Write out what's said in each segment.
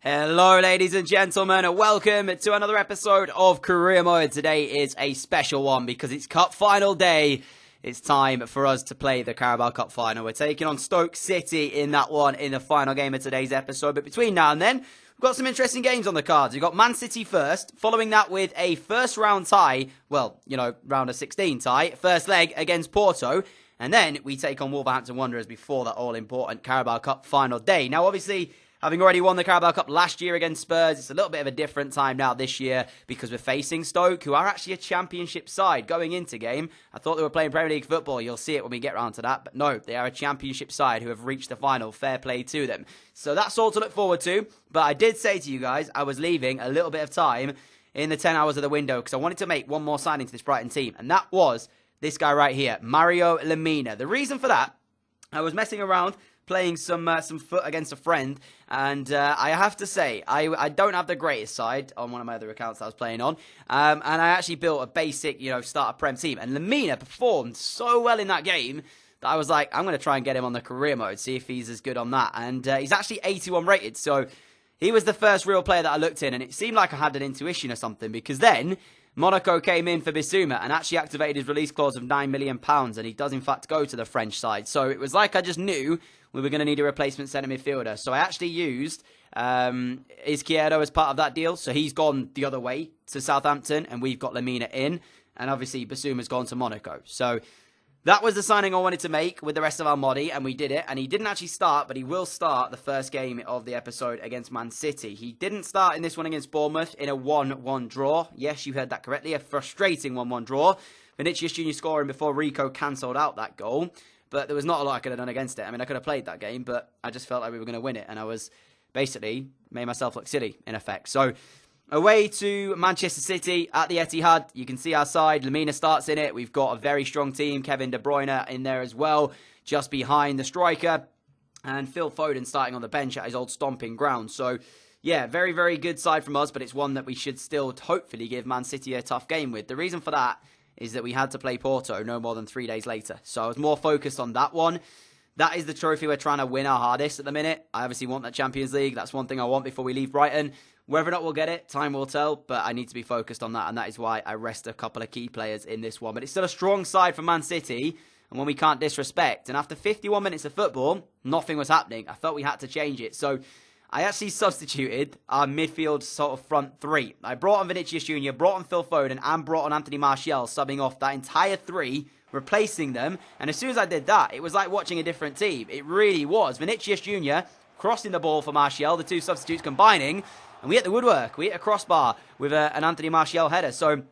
Hello ladies and gentlemen, and welcome to another episode of Career Mode. Today is a special one because it's Cup Final day. It's time for us to play the Carabao Cup Final. We're taking on Stoke City in that one in the final game of today's episode. But between now and then, we've got some interesting games on the cards. We've got Man City first, following that with a first round tie, round of 16 tie, first leg against Porto. And then we take on Wolverhampton Wanderers before that all-important Carabao Cup Final day. Now obviously, having already won the Carabao Cup last year against Spurs, it's a little bit of a different time now this year because we're facing Stoke, who are actually a championship side going into game. I thought they were playing Premier League football. You'll see it when we get around to that. But no, they are a championship side who have reached the final. Fair play to them. So that's all to look forward to. But I did say to you guys, I was leaving a little bit of time in the 10 hours of the window because I wanted to make one more signing to this Brighton team. And that was this guy right here, Mario Lemina. The reason for that, I was messing around playing some foot against a friend, and I have to say, I don't have the greatest side on one of my other accounts I was playing on, and I actually built a basic, starter Prem team, and Lemina performed so well in that game that I was like, I'm going to try and get him on the career mode, see if he's as good on that, and he's actually 81 rated, so he was the first real player that I looked in, and it seemed like I had an intuition or something, because then Monaco came in for Bissouma and actually activated his release clause of £9 million, and he does in fact go to the French side. So it was like I just knew we were going to need a replacement centre midfielder. So I actually used Izquierdo as part of that deal. So he's gone the other way to Southampton, and we've got Lemina in. And obviously Bissouma's gone to Monaco. So that was the signing I wanted to make with the rest of our modi, and we did it. And he didn't actually start, but he will start the first game of the episode against Man City. He didn't start in this one against Bournemouth in a 1-1 draw. Yes, you heard that correctly, a frustrating 1-1 draw. Vinicius Jr. scoring before Rico cancelled out that goal. But there was not a lot I could have done against it. I mean, I could have played that game, but I just felt like we were going to win it. And I was basically made myself look silly, in effect. So away to Manchester City at the Etihad. You can see our side. Lemina starts in it. We've got a very strong team. Kevin De Bruyne in there as well, just behind the striker. And Phil Foden starting on the bench at his old stomping ground. So, yeah, very, very good side from us, but it's one that we should still hopefully give Man City a tough game with. The reason for that is that we had to play Porto no more than 3 days later. So I was more focused on that one. That is the trophy we're trying to win our hardest at the minute. I obviously want that Champions League. That's one thing I want before we leave Brighton. Whether or not we'll get it, time will tell, but I need to be focused on that, and that is why I rest a couple of key players in this one. But it's still a strong side for Man City, and one we can't disrespect. And after 51 minutes of football, nothing was happening. I felt we had to change it. So I actually substituted our midfield sort of front three. I brought on Vinicius Jr., brought on Phil Foden, and brought on Anthony Martial, subbing off that entire three, replacing them. And as soon as I did that, it was like watching a different team. It really was. Vinicius Jr. crossing the ball for Martial, the two substitutes combining, and we hit the woodwork. We hit a crossbar with an Anthony Martial header. So,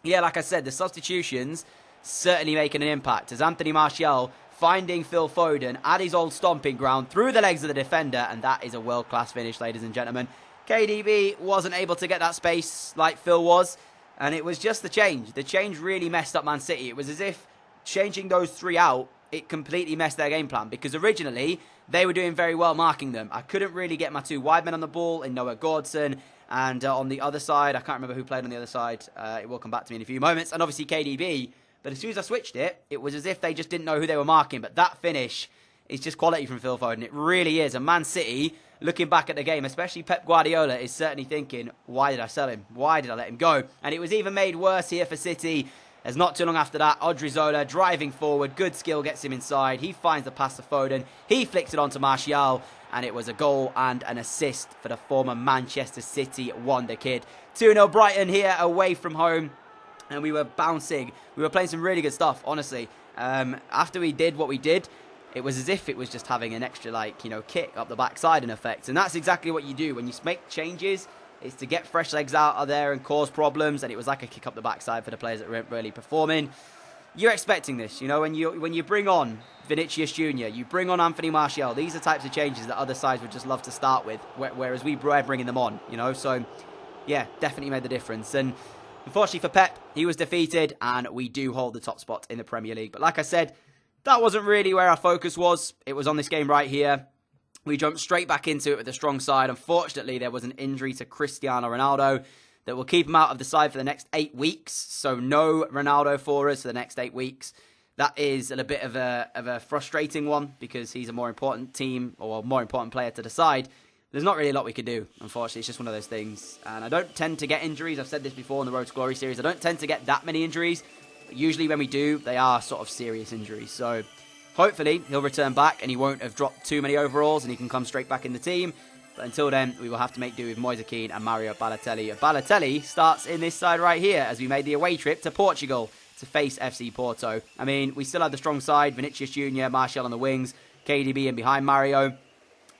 yeah, like I said, the substitutions certainly making an impact as Anthony Martial finding Phil Foden at his old stomping ground through the legs of the defender, and that is a world-class finish, ladies and gentlemen. KDB wasn't able to get that space like Phil was, and it was just the change. The change really messed up Man City. It was as if changing those three out, it completely messed their game plan, because originally they were doing very well marking them. I couldn't really get my two wide men on the ball in Noah Gordson, and on the other side, I can't remember who played on the other side. It will come back to me in a few moments, and obviously KDB. But as soon as I switched it, it was as if they just didn't know who they were marking. But that finish is just quality from Phil Foden. It really is. And Man City, looking back at the game, especially Pep Guardiola, is certainly thinking, why did I sell him? Why did I let him go? And it was even made worse here for City, as not too long after that, Odriozola driving forward. Good skill gets him inside. He finds the pass to Foden. He flicks it onto Martial. And it was a goal and an assist for the former Manchester City wonder kid. 2-0 Brighton here away from home. And we were bouncing. We were playing some really good stuff, honestly. After we did what we did, it was as if it was just having an extra, kick up the backside in effect. And that's exactly what you do. When you make changes, it's to get fresh legs out of there and cause problems. And it was like a kick up the backside for the players that weren't really performing. You're expecting this, when you bring on Vinicius Jr., you bring on Anthony Martial. These are types of changes that other sides would just love to start with, whereas we were bringing them on, So, yeah, definitely made the difference. And unfortunately for Pep, he was defeated, and we do hold the top spot in the Premier League. But like I said, that wasn't really where our focus was. It was on this game right here. We jumped straight back into it with a strong side. Unfortunately, there was an injury to Cristiano Ronaldo that will keep him out of the side for the next 8 weeks. So no Ronaldo for us for the next 8 weeks. That is a bit of a frustrating one because he's a more important team or more important player to the side. there's not really a lot we can do, unfortunately. It's just one of those things. And I don't tend to get injuries. I've said this before in the Road to Glory series. I don't tend to get that many injuries. But usually when we do, they are sort of serious injuries. So hopefully he'll return back and he won't have dropped too many overalls and he can come straight back in the team. But until then, we will have to make do with Moise Kean and Mario Balotelli. Balotelli starts in this side right here as we made the away trip to Portugal to face FC Porto. I mean, we still had the strong side. Vinicius Jr., Martial on the wings, KDB in behind Mario,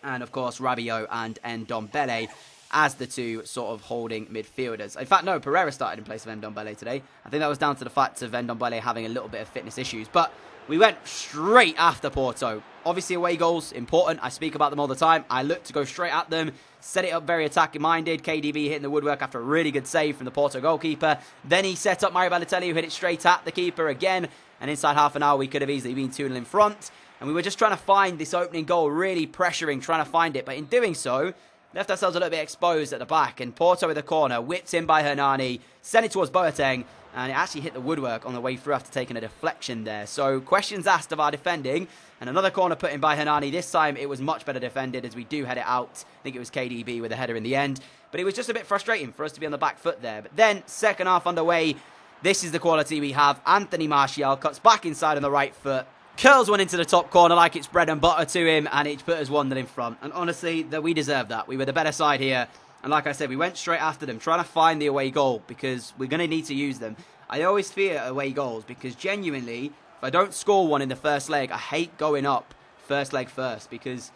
and of course Rabiot and Ndombele as the two sort of holding midfielders. In fact, no, Pereira started in place of Ndombele today. I think that was down to the fact of Ndombele having a little bit of fitness issues. But we went straight after Porto. Obviously, away goals, important. I speak about them all the time. I look to go straight at them, set it up very attacking-minded. KDB hitting the woodwork after a really good save from the Porto goalkeeper. Then he set up Mario Balotelli, who hit it straight at the keeper again. And inside half an hour, we could have easily been 2-0 in front. And we were just trying to find this opening goal, really pressuring, trying to find it. But in doing so, left ourselves a little bit exposed at the back. And Porto with a corner, whipped in by Hernani, sent it towards Boateng. And it actually hit the woodwork on the way through after taking a deflection there. So questions asked of our defending. And another corner put in by Hernani. This time it was much better defended as we do head it out. I think it was KDB with a header in the end. But it was just a bit frustrating for us to be on the back foot there. But then, second half underway. This is the quality we have. Anthony Martial cuts back inside on the right foot. Curls one into the top corner like it's bread and butter to him. And it put us 1-0 in front. And honestly, we deserved that. We were the better side here. And like I said, we went straight after them, trying to find the away goal because we're going to need to use them. I always fear away goals because genuinely, if I don't score one in the first leg, I hate going up first leg first because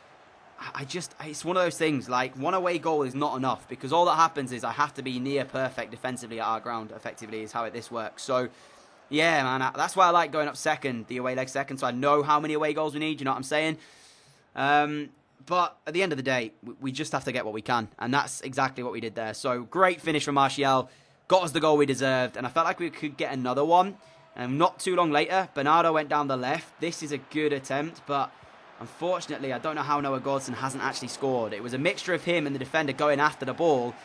it's one of those things, like one away goal is not enough because all that happens is I have to be near perfect defensively at our ground, effectively is how this works. So, yeah, man, that's why I like going up second, the away leg second, so I know how many away goals we need, you know what I'm saying? But at the end of the day, we just have to get what we can, and that's exactly what we did there. So, great finish from Martial. Got us the goal we deserved, and I felt like we could get another one. And not too long later, Bernardo went down the left. This is a good attempt, but unfortunately, I don't know how Noah Gordson hasn't actually scored. It was a mixture of him and the defender going after the ball,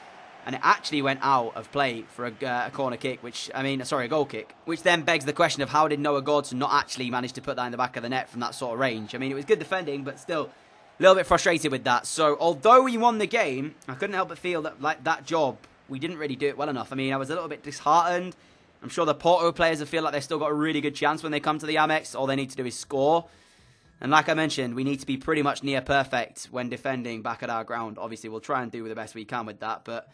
and it actually went out of play for a corner kick, a goal kick, which then begs the question of how did Noah Gordson not actually manage to put that in the back of the net from that sort of range? I mean, it was good defending, but still a little bit frustrated with that. So, although we won the game, I couldn't help but feel that, like, that job, we didn't really do it well enough. I mean, I was a little bit disheartened. I'm sure the Porto players feel like they've still got a really good chance when they come to the Amex. All they need to do is score. And like I mentioned, we need to be pretty much near perfect when defending back at our ground. Obviously, we'll try and do the best we can with that, but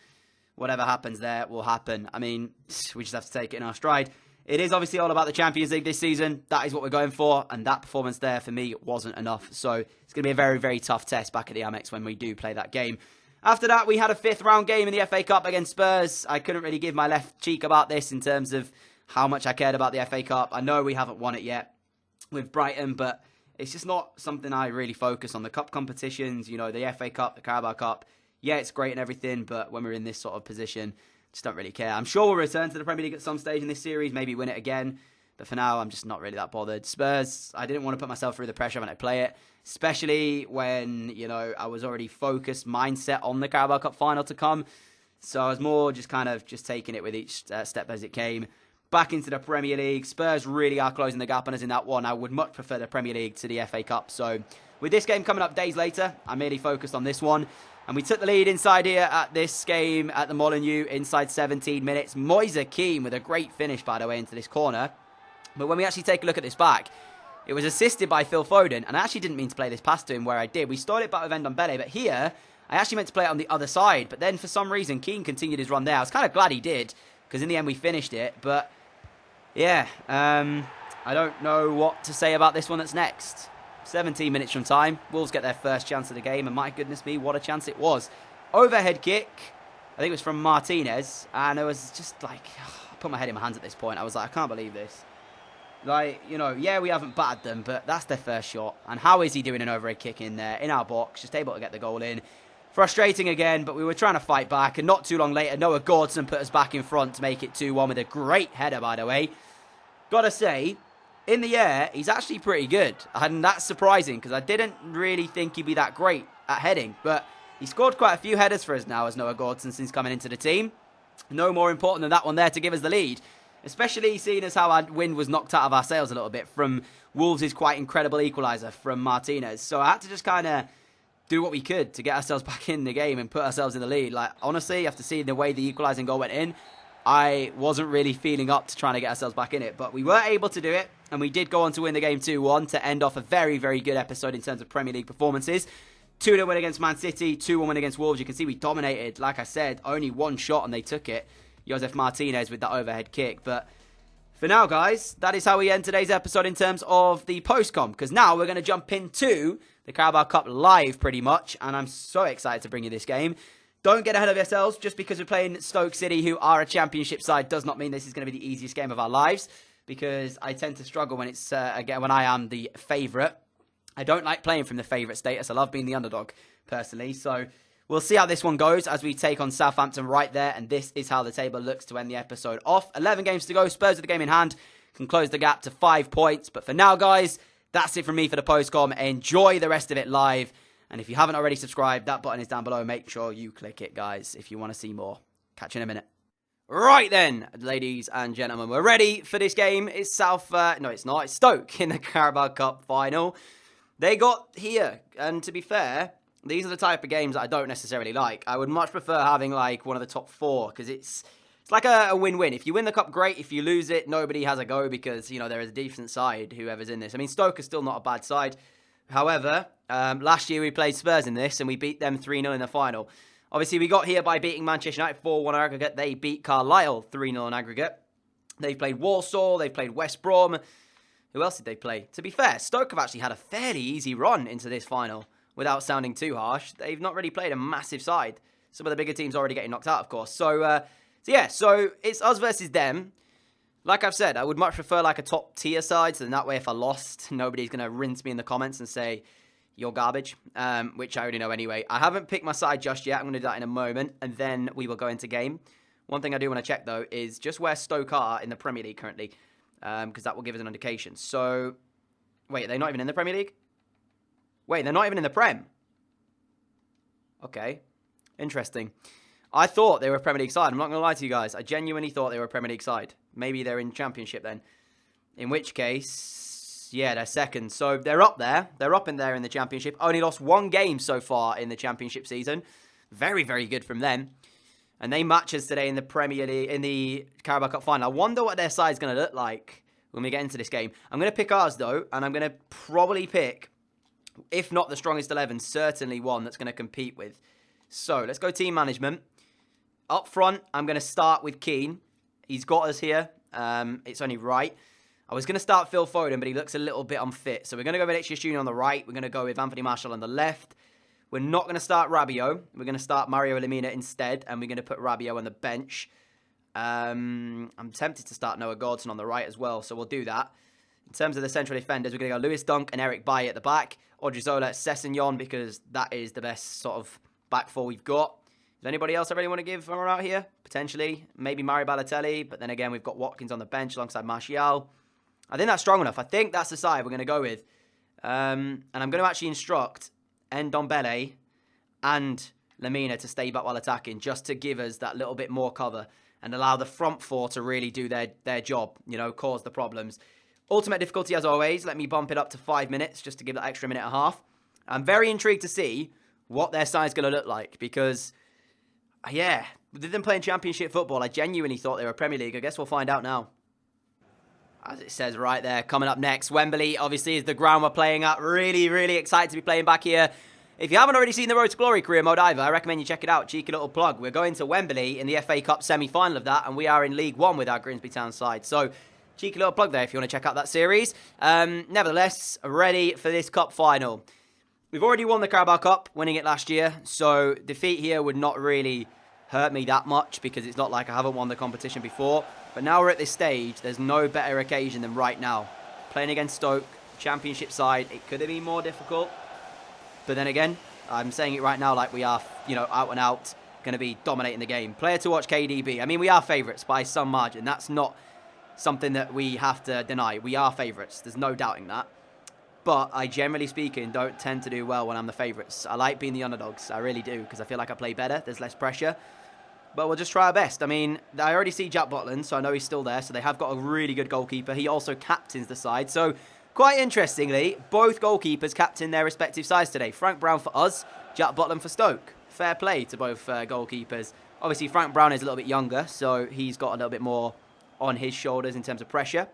whatever happens there will happen. I mean, we just have to take it in our stride. It is obviously all about the Champions League this season. That is what we're going for, and that performance there for me wasn't enough. So it's going to be a very, very tough test back at the Amex when we do play that game. After that, we had a 5th round game in the FA Cup against Spurs. I couldn't really give my left cheek about this in terms of how much I cared about the FA Cup. I know we haven't won it yet with Brighton, but it's just not something I really focus on. The cup competitions, you know, the FA Cup, the Carabao Cup, yeah, it's great and everything, but when we're in this sort of position, just don't really care. I'm sure we'll return to the Premier League at some stage in this series, maybe win it again. But for now, I'm just not really that bothered. Spurs, I didn't want to put myself through the pressure when I play it, especially when, you know, I was already focused mindset on the Carabao Cup final to come. So I was more just taking it with each step as it came. Back into the Premier League. Spurs really are closing the gap on us in that one. I would much prefer the Premier League to the FA Cup. So with this game coming up days later, I'm merely focused on this one. And we took the lead inside here at this game at the Molineux inside 17 minutes. Moise Kean with a great finish, by the way, into this corner. But when we actually take a look at this back, it was assisted by Phil Foden. And I actually didn't mean to play this pass to him where I did. We started back with Ndombele, but here, I actually meant to play it on the other side. But then for some reason, Kean continued his run there. I was kind of glad he did, because in the end we finished it. But yeah, I don't know what to say about this one that's next. 17 minutes from time. Wolves get their first chance of the game, and my goodness me, what a chance it was. Overhead kick. I think it was from Martinez, and it was just like, I put my head in my hands at this point. I was like, I can't believe this. Like, you know, yeah, we haven't battered them, but that's their first shot. And how is he doing an overhead kick in there, in our box, just able to get the goal in? Frustrating again, but we were trying to fight back, and not too long later, Noah Gordson put us back in front to make it 2-1 with a great header, by the way. Gotta say, in the air, he's actually pretty good. And that's surprising, because I didn't really think he'd be that great at heading. But he scored quite a few headers for us now as Noah Gordson since coming into the team. No more important than that one there to give us the lead. Especially seeing as how our wind was knocked out of our sails a little bit from Wolves' quite incredible equaliser from Martinez. So I had to just kind of do what we could to get ourselves back in the game and put ourselves in the lead. Like, honestly, after seeing the way the equalising goal went in, I wasn't really feeling up to trying to get ourselves back in it. But we were able to do it, and we did go on to win the game 2-1 to end off a very, very good episode in terms of Premier League performances. 2-0 win against Man City, 2-1 win against Wolves. You can see we dominated. Like I said, only one shot and they took it. Josef Martinez with that overhead kick. But for now, guys, that is how we end today's episode in terms of the post-com. Because now we're going to jump into the Carabao Cup live pretty much. And I'm so excited to bring you this game. Don't get ahead of yourselves. Just because we're playing Stoke City, who are a championship side, does not mean this is going to be the easiest game of our lives. Because I tend to struggle when it's again when I am the favourite. I don't like playing from the favourite status. I love being the underdog, personally. So we'll see how this one goes as we take on Southampton right there. And this is how the table looks to end the episode off. 11 games to go. Spurs with the game in hand can close the gap to 5 points. But for now, guys, that's it from me for the postcom. Enjoy the rest of it live. And if you haven't already subscribed, that button is down below. Make sure you click it, guys, if you want to see more. Catch you in a minute. Right then, ladies and gentlemen, we're ready for this game. It's no, it's not. It's Stoke in the Carabao Cup final. They got here, and to be fair, these are the type of games that I don't necessarily like. I would much prefer having like one of the top 4 because it's like a win-win. If you win the cup, great. If you lose it, nobody has a go because, you know, there is a decent side, whoever's in this. I mean, Stoke is still not a bad side. However, last year we played Spurs in this and we beat them 3-0 in the final. Obviously, we got here by beating Manchester United 4-1 aggregate. They beat Carlisle 3-0 in aggregate. They've played Walsall. They've played West Brom. Who else did they play? To be fair, Stoke have actually had a fairly easy run into this final without sounding too harsh. They've not really played a massive side. Some of the bigger teams already getting knocked out, of course. So it's us versus them. Like I've said, I would much prefer like a top tier side. So then that way, if I lost, nobody's going to rinse me in the comments and say, you're garbage, which I already know anyway. I haven't picked my side just yet. I'm going to do that in a moment, and then we will go into game. One thing I do want to check, though, is just where Stoke are in the Premier League currently. Because that will give us an indication. So, wait, are they not even in the Premier League? Wait, they're not even in the Prem. Okay, interesting. I thought they were a Premier League side. I'm not going to lie to you guys. I genuinely thought they were a Premier League side. Maybe they're in Championship then. In which case, yeah, they're second. So they're up there. They're up in there in the Championship. Only lost 1 game so far in the Championship season. Very, very good from them. And they match us today in the Premier League, in the Carabao Cup final. I wonder what their side's going to look like when we get into this game. I'm going to pick ours, though, and I'm going to probably pick, if not the strongest 11, certainly one that's going to compete with. So, let's go team management. Up front, I'm going to start with Keane. He's got us here. It's only right. I was going to start Phil Foden, but he looks a little bit unfit. So, we're going to go with Vinicius Jr. on the right. We're going to go with Anthony Martial on the left. We're not going to start Rabiot. We're going to start Mario Lemina instead, and we're going to put Rabiot on the bench. I'm tempted to start Noah Gordon on the right as well, so we'll do that. In terms of the central defenders, we're going to go Lewis Dunk and Eric Bailly at the back. Odriozola, Sessegnon, because that is the best sort of back four we've got. Is there anybody else I really want to give out here? Potentially. Maybe Mario Balotelli, but then again, we've got Watkins on the bench alongside Martial. I think that's strong enough. I think that's the side we're going to go with. And I'm going to actually instruct Ndombele and Lemina to stay back while attacking, just to give us that little bit more cover and allow the front four to really do their job, you know, cause the problems. Ultimate difficulty as always. Let me bump it up to 5 minutes just to give that extra minute and a half. I'm very intrigued to see what their side's going to look like because, yeah, with them playing Championship football, I genuinely thought they were Premier League. I guess we'll find out now. As it says right there, coming up next, Wembley obviously is the ground we're playing at. Really, really excited to be playing back here. If you haven't already seen the Road to Glory career mode either, I recommend you check it out. Cheeky little plug. We're going to Wembley in the FA Cup semi-final of that, and we are in League One with our Grimsby Town side. So, cheeky little plug there if you want to check out that series. Nevertheless, ready for this cup final. We've already won the Carabao Cup, winning it last year, so defeat here would not really hurt me that much because it's not like I haven't won the competition before. But now we're at this stage, there's no better occasion than right now. Playing against Stoke, Championship side, it could have been more difficult. But then again, I'm saying it right now like we are, you know, out and out, going to be dominating the game. Player to watch, KDB. I mean, we are favourites by some margin. That's not something that we have to deny. We are favourites. There's no doubting that. But I, generally speaking, don't tend to do well when I'm the favourites. I like being the underdogs. I really do, because I feel like I play better. There's less pressure. But we'll just try our best. I mean, I already see Jack Butland, so I know he's still there. So they have got a really good goalkeeper. He also captains the side. So Quite interestingly, both goalkeepers captained their respective sides today. Frank Brown for us, Jack Butland for Stoke. Fair play to both goalkeepers. Obviously, Frank Brown is a little bit younger, so he's got a little bit more on his shoulders in terms of pressure.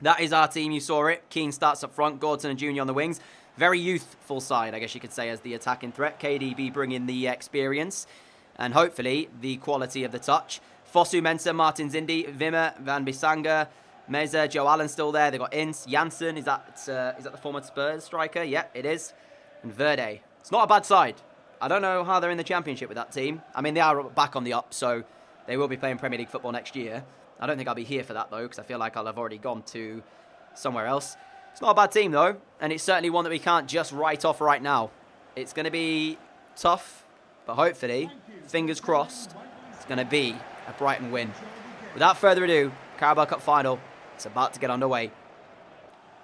That is our team, you saw it. Keane starts up front, Gordon and Junior on the wings. Very youthful side, I guess you could say, as the attacking threat. KDB bringing the experience and hopefully the quality of the touch. Fosu Mensah, Martin Zindi, Wimmer, Van Bissanga, Meza, Joe Allen still there. They've got Ince, Janssen. Is that the former Spurs striker? Yeah, it is. And Verde. It's not a bad side. I don't know how they're in the Championship with that team. I mean, they are back on the up, so they will be playing Premier League football next year. I don't think I'll be here for that, though, because I feel like I'll have already gone to somewhere else. It's not a bad team, though, and it's certainly one that we can't just write off right now. It's going to be tough, but hopefully, fingers crossed, it's going to be a Brighton win. Without further ado, Carabao Cup final. It's about to get underway.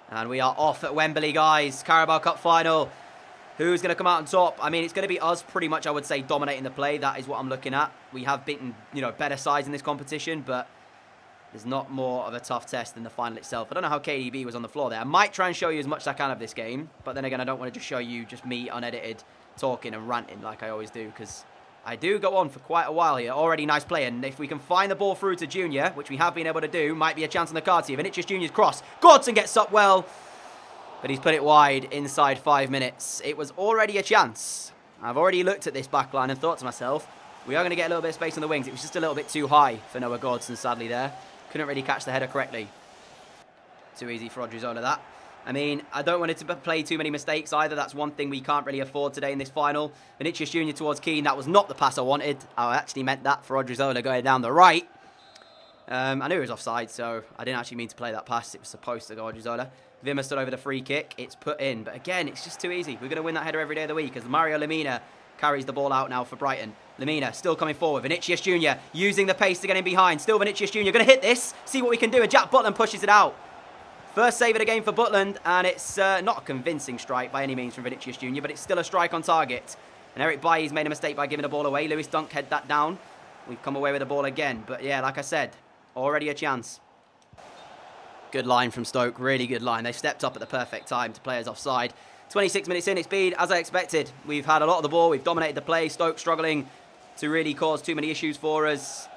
And we are off at Wembley, guys. Carabao Cup final. Who's going to come out on top? I mean, it's going to be us pretty much, I would say, dominating the play. That is what I'm looking at. We have beaten, better sides in this competition, but there's not more of a tough test than the final itself. I don't know how KDB was on the floor there. I might try and show you as much as I can of this game, but then again, I don't want to just show you just me unedited talking and ranting like I always do, because I do go on for quite a while here. Already nice play, and if we can find the ball through to Junior, which we have been able to do, might be a chance on the cards here. Vinicius Junior's cross. Gordon gets up well, but he's put it wide inside 5 minutes. It was already a chance. I've already looked at this back line and thought to myself, we are going to get a little bit of space on the wings. It was just a little bit too high for Noah Gordon, sadly, there. Couldn't really catch the header correctly. Too easy for Odriozola, that. I mean, I don't want it to play too many mistakes either. That's one thing we can't really afford today in this final. Vinicius Junior towards Keane. That was not the pass I wanted. I actually meant that for Odriozola going down the right. I knew it was offside, so I didn't actually mean to play that pass. It was supposed to go Odriozola. Wimmer stood over the free kick. It's put in. But again, it's just too easy. We're going to win that header every day of the week as Mario Lemina carries the ball out now for Brighton. Lemina still coming forward. Vinicius Junior using the pace to get in behind. Still Vinicius Junior going to hit this. See what we can do. And Jack Butland pushes it out. First save of the game for Butland. And it's not a convincing strike by any means from Vinicius Junior, but it's still a strike on target. And Eric Bailly's made a mistake by giving the ball away. Lewis Dunk head that down. We've come away with the ball again. But yeah, like I said, already a chance. Good line from Stoke. Really good line. They stepped up at the perfect time to players offside. 26 minutes in, it's been as I expected. We've had a lot of the ball. We've dominated the play. Stoke struggling to really cause too many issues for us.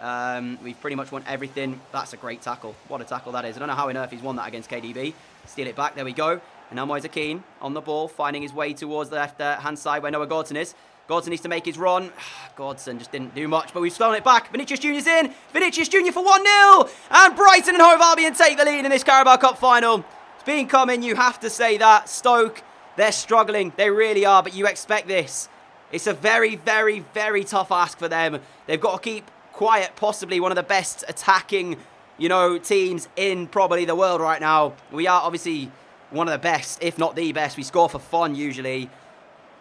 We've pretty much won everything. That's a great tackle. What a tackle that is. I don't know how on earth he's won that against KDB. Steal it back. There we go. And now Moise Keane on the ball, finding his way towards the left-hand side where Noah Gordon is. Gordon needs to make his run. Gordon just didn't do much, but we've stolen it back. Vinicius Junior's in. Vinicius Junior for 1-0. And Brighton and Hove Albion take the lead in this Carabao Cup final. It's been coming, you have to say that. Stoke, they're struggling. They really are, but you expect this. It's a very, very, very tough ask for them. They've got to keep quiet, possibly one of the best attacking, teams in probably the world right now. We are obviously one of the best, if not the best. We score for fun usually.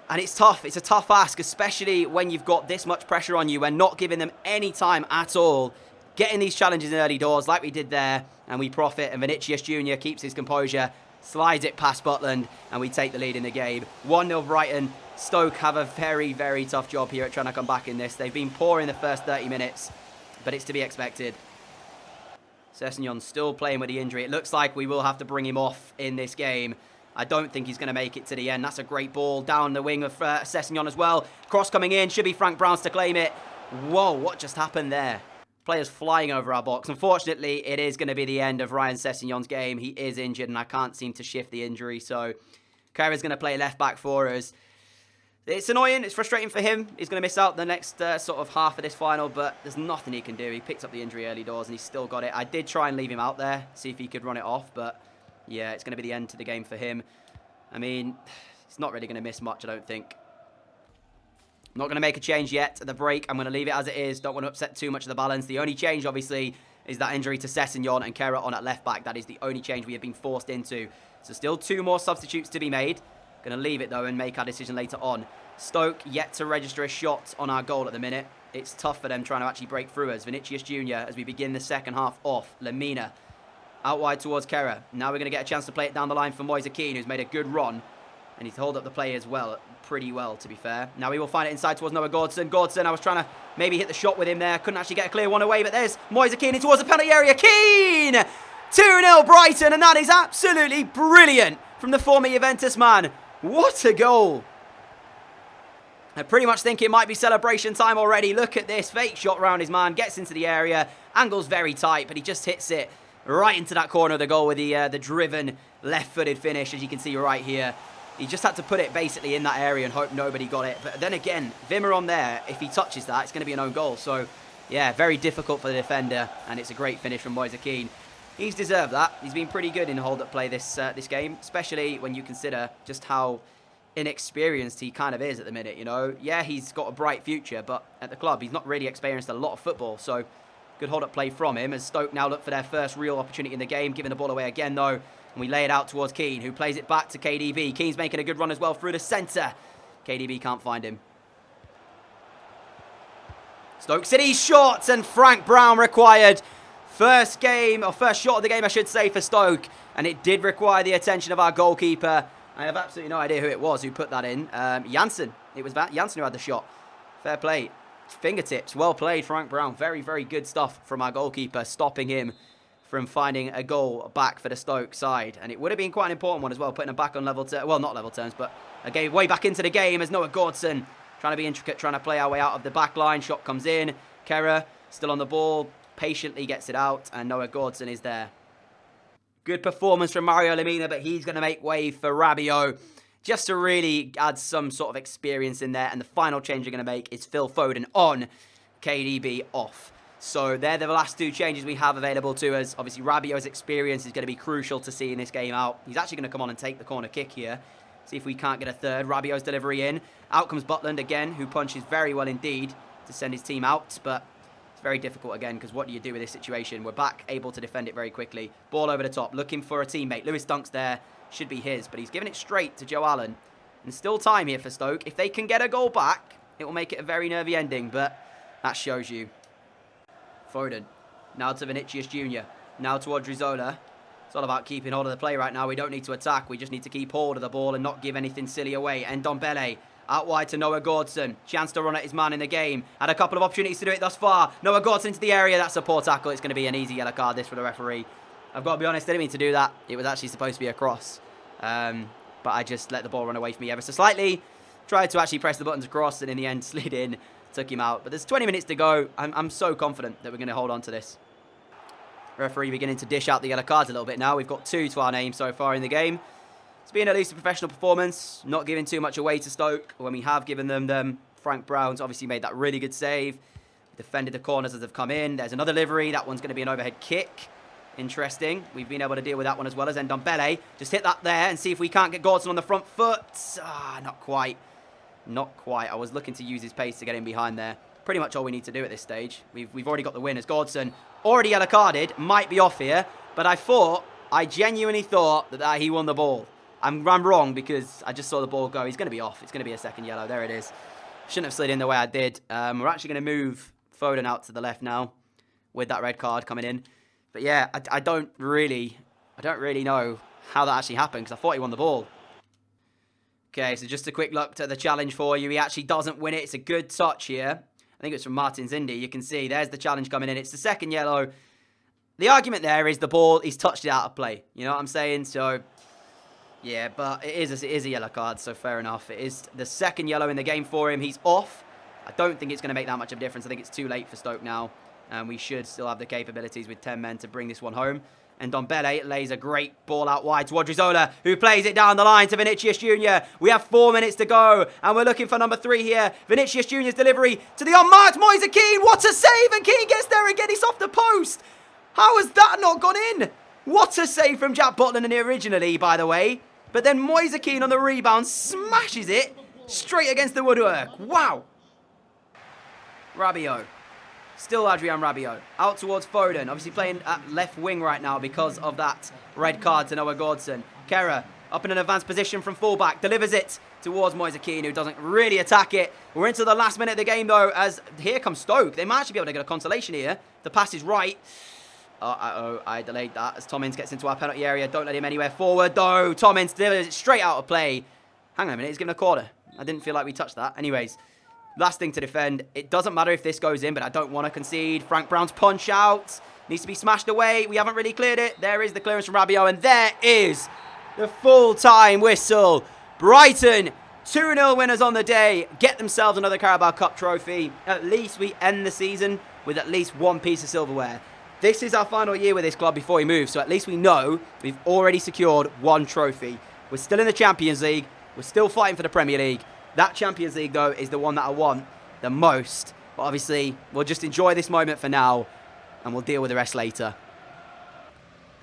And it's tough. It's a tough ask, especially when you've got this much pressure on you and not giving them any time at all. Getting these challenges in early doors like we did there, and we profit. And Vinicius Junior keeps his composure, slides it past Butland, and we take the lead in the game. 1-0 Brighton. Stoke have a very, very tough job here at trying to come back in this. They've been poor in the first 30 minutes, but it's to be expected. Sessegnon's still playing with the injury. It looks like we will have to bring him off in this game. I don't think he's going to make it to the end. That's a great ball down the wing of Sessegnon as well. Cross coming in. Should be Frank Brown's to claim it. Whoa, what just happened there? Players flying over our box. Unfortunately, it is going to be the end of Ryan Sessegnon's game. He is injured, and I can't seem to shift the injury. So, Kera's going to play left back for us. It's annoying. It's frustrating for him. He's going to miss out the next sort of half of this final, but there's nothing he can do. He picked up the injury early doors, and he's still got it. I did try and leave him out there, see if he could run it off, but yeah, it's going to be the end to the game for him. I mean, he's not really going to miss much, I don't think. I'm not going to make a change yet at the break. I'm going to leave it as it is. Don't want to upset too much of the balance. The only change, obviously, is that injury to Sessegnon and Kera on at left back. That is the only change we have been forced into. So still 2 more substitutes to be made. Going to leave it, though, and make our decision later on. Stoke yet to register a shot on our goal at the minute. It's tough for them trying to actually break through us. Vinicius Junior as we begin the second half off. Lemina out wide towards Kera. Now we're going to get a chance to play it down the line for Moise Keane, who's made a good run. And he's held up the play as well, pretty well, to be fair. Now he will find it inside towards Noah Gordon. Gordon, I was trying to maybe hit the shot with him there. Couldn't actually get a clear one away, but there's Moise Keane in towards the penalty area. Keane! 2-0 Brighton, and that is absolutely brilliant from the former Juventus man. What a goal. I pretty much think it might be celebration time already. Look at this. Fake shot round his man. Gets into the area. Angle's very tight, but he just hits it right into that corner of the goal with the driven left-footed finish, as you can see right here. He just had to put it basically in that area and hope nobody got it. But then again, Wimmer on there, if he touches that, it's going to be an own goal. So, yeah, very difficult for the defender, and it's a great finish from Moise Kean. He's deserved that. He's been pretty good in hold-up play this game, especially when you consider just how inexperienced he kind of is at the minute, you know. Yeah, he's got a bright future, but at the club, he's not really experienced a lot of football. So, good hold-up play from him as Stoke now look for their first real opportunity in the game, giving the ball away again, though. And we lay it out towards Keane, who plays it back to KDB. Keane's making a good run as well through the centre. KDB can't find him. Stoke City's shot, and Frank Brown required. First shot of the game, I should say, for Stoke. And it did require the attention of our goalkeeper. I have absolutely no idea who it was who put that in. Janssen. It was Janssen who had the shot. Fair play. Fingertips. Well played, Frank Brown. Very, very good stuff from our goalkeeper, stopping him from finding a goal back for the Stoke side. And it would have been quite an important one as well, putting him back on level terms. Well, not level terms, but again, way back into the game as Noah Gordson trying to be intricate, trying to play our way out of the back line. Shot comes in. Kehrer still on the ball, patiently gets it out, and Noah Gordson is there. Good performance from Mario Lemina, but he's going to make way for Rabiot just to really add some sort of experience in there. And the final change we're going to make is Phil Foden on, KDB off. So they're the last two changes we have available to us. Obviously, Rabiot's experience is going to be crucial to see in this game out. He's actually going to come on and take the corner kick here. See if we can't get a third. Rabiot's delivery in. Out comes Butland again, who punches very well indeed to send his team out. But it's very difficult again, because what do you do with this situation? We're back, able to defend it very quickly. Ball over the top, looking for a teammate. Lewis Dunk's there. Should be his, but he's giving it straight to Joe Allen. And still time here for Stoke. If they can get a goal back, it will make it a very nervy ending, but that shows you. Foden. Now to Vinicius Jr. Now to Odriozola. It's all about keeping hold of the play right now. We don't need to attack. We just need to keep hold of the ball and not give anything silly away. Ndombele. Out wide to Noah Gordson. Chance to run at his man in the game. Had a couple of opportunities to do it thus far. Noah Gordson into the area. That's a poor tackle. It's going to be an easy yellow card, this, for the referee. I've got to be honest, I didn't mean to do that. It was actually supposed to be a cross. But I just let the ball run away from me ever so slightly. Tried to actually press the buttons across, and in the end slid in. Took him out. But there's 20 minutes to go. I'm so confident that we're going to hold on to this. Referee beginning to dish out the yellow cards a little bit now. We've got 2 to our name so far in the game. It's been at least a professional performance. Not giving too much away to Stoke when we have given them. Frank Brown's obviously made that really good save. Defended the corners as they've come in. There's another delivery. That one's going to be an overhead kick. Interesting. We've been able to deal with that one as well as Ndombele. Just hit that there and see if we can't get Gordson on the front foot. Not quite. Not quite. I was looking to use his pace to get in behind there. Pretty much all we need to do at this stage. We've already got the win as Gordson, already yellow carded, might be off here. But I genuinely thought that he won the ball. I'm wrong because I just saw the ball go. He's going to be off. It's going to be a second yellow. There it is. Shouldn't have slid in the way I did. We're actually going to move Foden out to the left now with that red card coming in. But yeah, I don't really know how that actually happened because I thought he won the ball. Okay, so just a quick look at the challenge for you. He actually doesn't win it. It's a good touch here. I think it's from Martin Zindi. You can see there's the challenge coming in. It's the second yellow. The argument there is the ball, he's touched it out of play. You know what I'm saying? So, yeah, but it is a yellow card, so fair enough. It is the second yellow in the game for him. He's off. I don't think it's going to make that much of a difference. I think it's too late for Stoke now. And we should still have the capabilities with 10 men to bring this one home. And Ndombele lays a great ball out wide to Odriozola, who plays it down the line to Vinicius Jr. We have 4 minutes to go, and we're looking for number 3 here. Vinicius Jr.'s delivery to the unmarked Moise Kean. What a save, and Kean gets there again. It's off the post. How has that not gone in? What a save from Jack Butland originally, by the way. But then Moise Kean on the rebound smashes it straight against the woodwork. Wow. Rabiot. Still Adrien Rabiot. Out towards Foden. Obviously playing at left wing right now because of that red card to Noah Gordson. Kehrer up in an advanced position from fullback. Delivers it towards Moise Kean, who doesn't really attack it. We're into the last minute of the game, though, as here comes Stoke. They might actually be able to get a consolation here. The pass is right. I delayed that as Tommins gets into our penalty area. Don't let him anywhere forward, though. Tommins delivers it straight out of play. Hang on a minute. He's given a corner. I didn't feel like we touched that. Anyways. Last thing to defend. It doesn't matter if this goes in, but I don't want to concede. Frank Brown's punch out. Needs to be smashed away. We haven't really cleared it. There is the clearance from Rabiot, and there is the full-time whistle. Brighton, 2-0 winners on the day. Get themselves another Carabao Cup trophy. At least we end the season with at least one piece of silverware. This is our final year with this club before we move, so at least we know we've already secured one trophy. We're still in the Champions League. We're still fighting for the Premier League. That Champions League, though, is the one that I want the most. But obviously, we'll just enjoy this moment for now, and we'll deal with the rest later.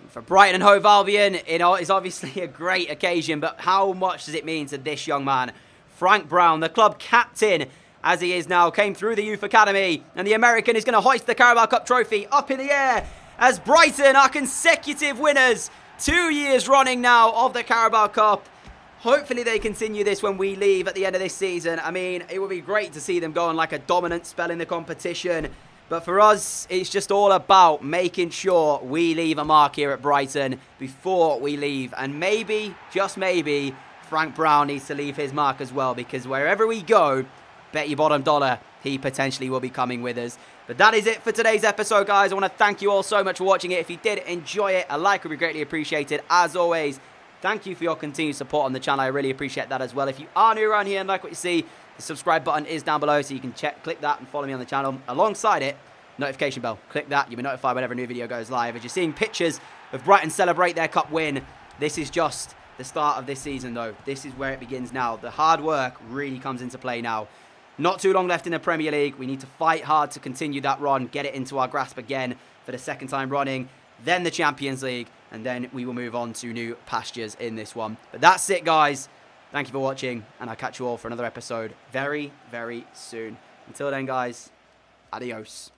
For Brighton and Hove Albion, it is obviously a great occasion, but how much does it mean to this young man? Frank Brown, the club captain, as he is now, came through the youth academy, and the American is going to hoist the Carabao Cup trophy up in the air as Brighton are consecutive winners, 2 years running now of the Carabao Cup. Hopefully they continue this when we leave at the end of this season. I mean, it would be great to see them go on like a dominant spell in the competition. But for us, it's just all about making sure we leave a mark here at Brighton before we leave. And maybe, just maybe, Frank Brown needs to leave his mark as well. Because wherever we go, bet your bottom dollar, he potentially will be coming with us. But that is it for today's episode, guys. I want to thank you all so much for watching it. If you did enjoy it, a like would be greatly appreciated. As always, thank you for your continued support on the channel. I really appreciate that as well. If you are new around here and like what you see, the subscribe button is down below, so you can click that and follow me on the channel. Alongside it, notification bell. Click that. You'll be notified whenever a new video goes live. As you're seeing pictures of Brighton celebrate their cup win, this is just the start of this season, though. This is where it begins now. The hard work really comes into play now. Not too long left in the Premier League. We need to fight hard to continue that run, get it into our grasp again for the second time running. Then the Champions League, and then we will move on to new pastures in this one. But that's it, guys. Thank you for watching, and I'll catch you all for another episode very, very soon. Until then, guys, adios.